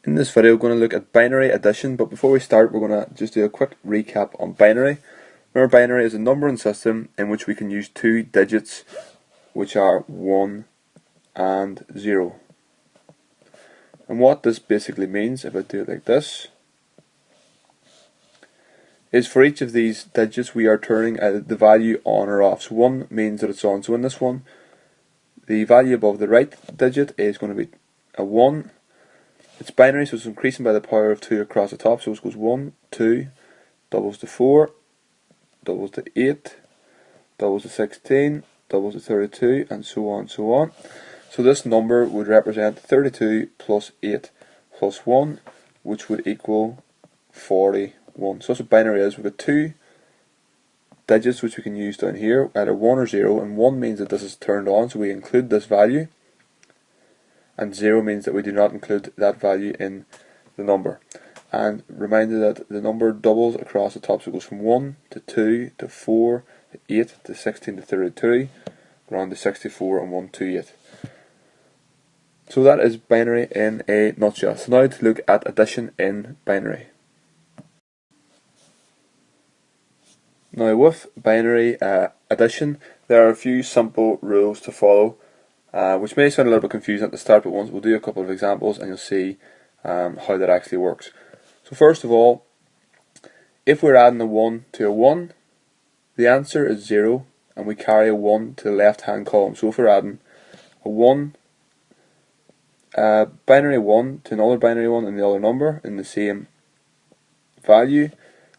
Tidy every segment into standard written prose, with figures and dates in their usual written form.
In this video we're going to look at binary addition, but before we start we're going to just do a quick recap on binary. Remember, binary is a numbering system in which we can use two digits which are 1 and 0. And what this basically means, if I do it like this, is for each of these digits we are turning the value on or off. So 1 means that it's on. So in this one, the value above the right digit is going to be a 1. It's binary, so it's increasing by the power of 2 across the top. So it goes 1, 2, doubles to 4, doubles to 8, doubles to 16, doubles to 32, and so on, so on. So this number would represent 32 plus 8 plus 1, which would equal 41. So that's what binary is. We've got two digits which we can use down here, either 1 or 0, and 1 means that this is turned on, so we include this value, and 0 means that we do not include that value in the number. And reminder that the number doubles across the top, so it goes from 1 to 2 to 4 to 8 to 16 to 32, around to 64 and 128. So that is binary in a nutshell. So now to look at addition in binary. Now with binary addition, there are a few simple rules to follow, which may sound a little bit confusing at the start, but once we'll do a couple of examples and you'll see how that actually works. So first of all, if we're adding a 1 to a 1, the answer is 0, and we carry a 1 to the left hand column. So if we're adding a 1, binary 1 to another binary 1 in the other number in the same value,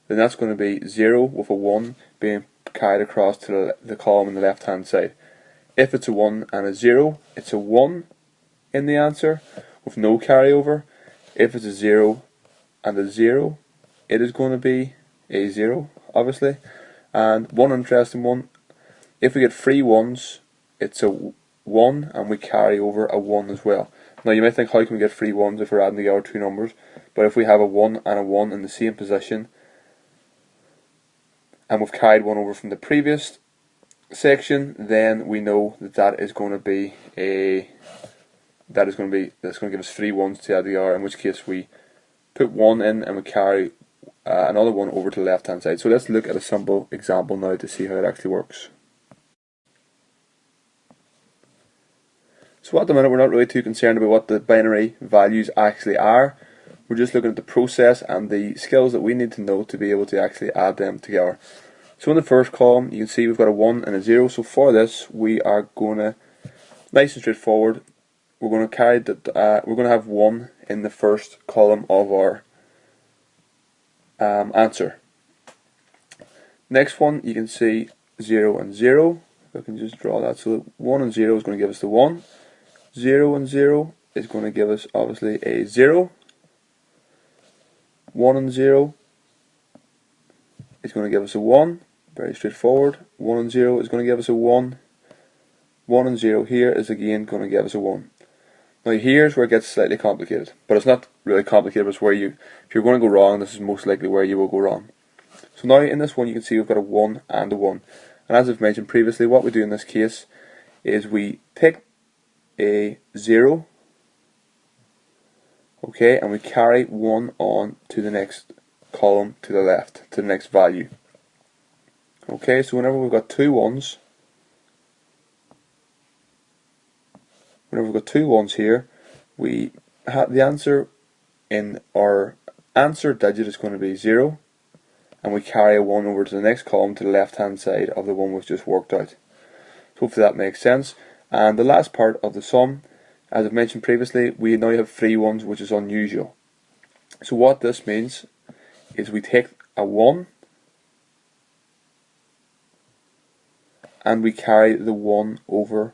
then that's going to be 0 with a 1 being carried across to the column on the left hand side. If it's a 1 and a 0, it's a 1 in the answer with no carryover. If it's a 0 and a 0, it is going to be a 0, obviously. And one interesting one, if we get 3 1s, it's a 1 and we carry over a 1 as well. Now you might think, how can we get 3 1s if we're adding together two numbers? But if we have a 1 and a 1 in the same position, and we've carried 1 over from the previous section, then we know that that is going to be that's going to give us 3 1s to add together, in which case we put 1 in and we carry another 1 over to the left hand side. So let's look at a simple example now to see how it actually works. So at the minute we're not really too concerned about what the binary values actually are. We're just looking at the process and the skills that we need to know to be able to actually add them together. So in the first column you can see we've got a 1 and a 0. So for this we are going to, nice and straightforward, we're going to carry that. We're going to have 1 in the first column of our answer. Next one you can see 0 and 0. If I can just draw that, so 1 and 0 is going to give us the 1. 0 and 0 is going to give us obviously a 0. 1 and 0 is going to give us a 1. Very straightforward. 1 and 0 is going to give us a 1. 1 and 0 here is again going to give us a 1. Now here's where it gets slightly complicated, but it's not really complicated. It's where if you're going to go wrong, this is most likely where you will go wrong. So now in this one you can see we've got a 1 and a 1, and as I've mentioned previously, what we do in this case is we take a 0, okay, and we carry 1 on to the next column to the left, to the next value. Okay, so whenever we've got two 1s, here, we have the answer in our answer digit is going to be 0, and we carry a 1 over to the next column to the left hand side of the one we've just worked out. So hopefully that makes sense. And the last part of the sum, as I've mentioned previously, we now have 3 1s, which is unusual. So what this means is we take a 1 and we carry the 1 over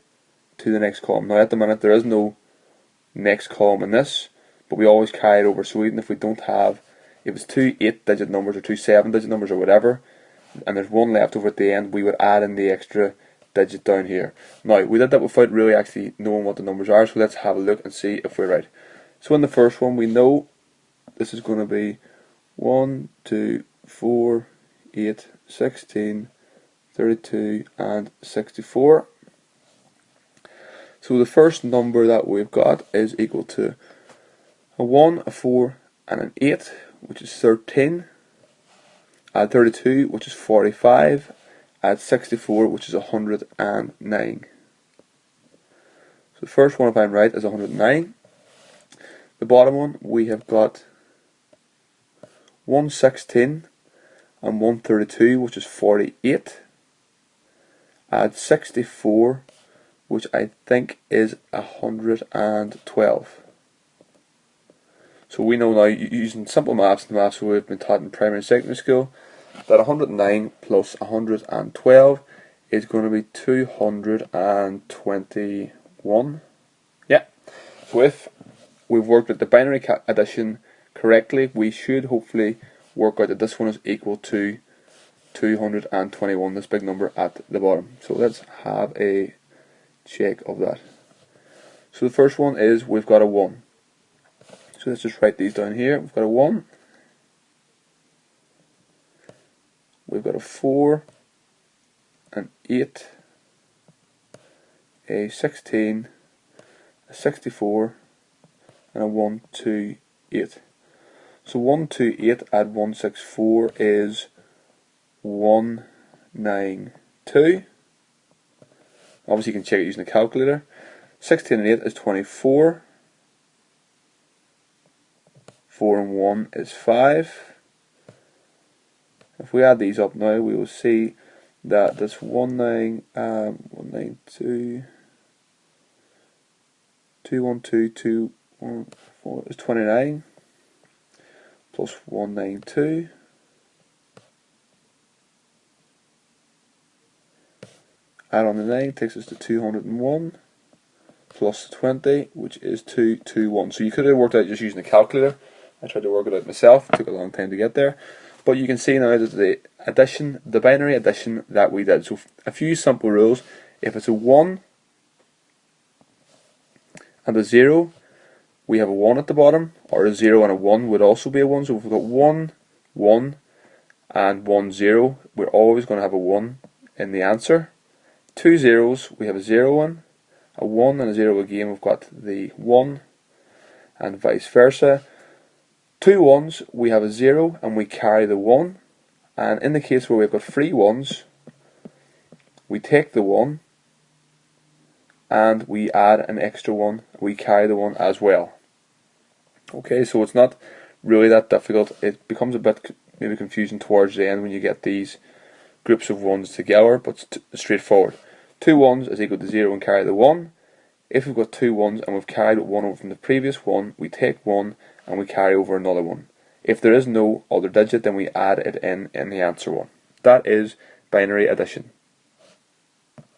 to the next column. Now at the minute there is no next column in this, but we always carry it over. So even if we don't have, if it's two 8-digit numbers or two 7-digit numbers or whatever, and there's 1 left over at the end, we would add in the extra digit down here. Now we did that without really actually knowing what the numbers are, so let's have a look and see if we're right. So in the first one we know this is going to be 1, 2, 4, 8, 16, 32 and 64. So the first number that we've got is equal to A 1, a 4 and an 8, which is 13. Add 32, which is 45. Add 64, which is 109. So the first one, if I'm right, is 109. The bottom one, we have got 116 and 132, which is 48. Add 64, which I think is 112. So we know now, using simple maths, the maths we've been taught in primary and secondary school, that 109 plus 112 is going to be 221. Yeah. So if we've worked with the binary addition correctly, we should hopefully work out that this one is equal to 221, this big number at the bottom. So let's have a check of that. So the first one is we've got a 1. So let's just write these down here. We've got a 1. We've got a 4, an 8, a 16, a 64, and a 128. So 128 add 164 is 192. Obviously you can check it using a calculator. 16 and 8 is 24. 4 and 1 is 5. If we add these up now, we will see that this 192, 212, 214 is 29, plus 192. Add on the 9 takes us to 201, plus 20, which is 221. So you could have worked out just using a calculator. I tried to work it out myself, it took a long time to get there. But you can see now that the addition, the binary addition that we did. So a few simple rules. If it's a 1 and a 0, we have a 1 at the bottom, or a 0 and a 1 would also be a 1. So if we've got 1, 1 and 1, 0, we're always going to have a 1 in the answer. 2 zeros, we have a 0 1. A 1 and a 0 again, we've got the 1, and vice versa. 2 ones, we have a 0 and we carry the 1, and in the case where we've got 3 ones, we take the 1 and we add an extra 1, we carry the 1 as well. Okay, so it's not really that difficult. It becomes a bit maybe confusing towards the end when you get these groups of 1s together, but it's straightforward. 2 1s is equal to 0 and carry the 1. If we've got 2 1s and we've carried 1 over from the previous one, we take 1 and we carry over another 1. If there is no other digit, then we add it in the answer one. That is binary addition.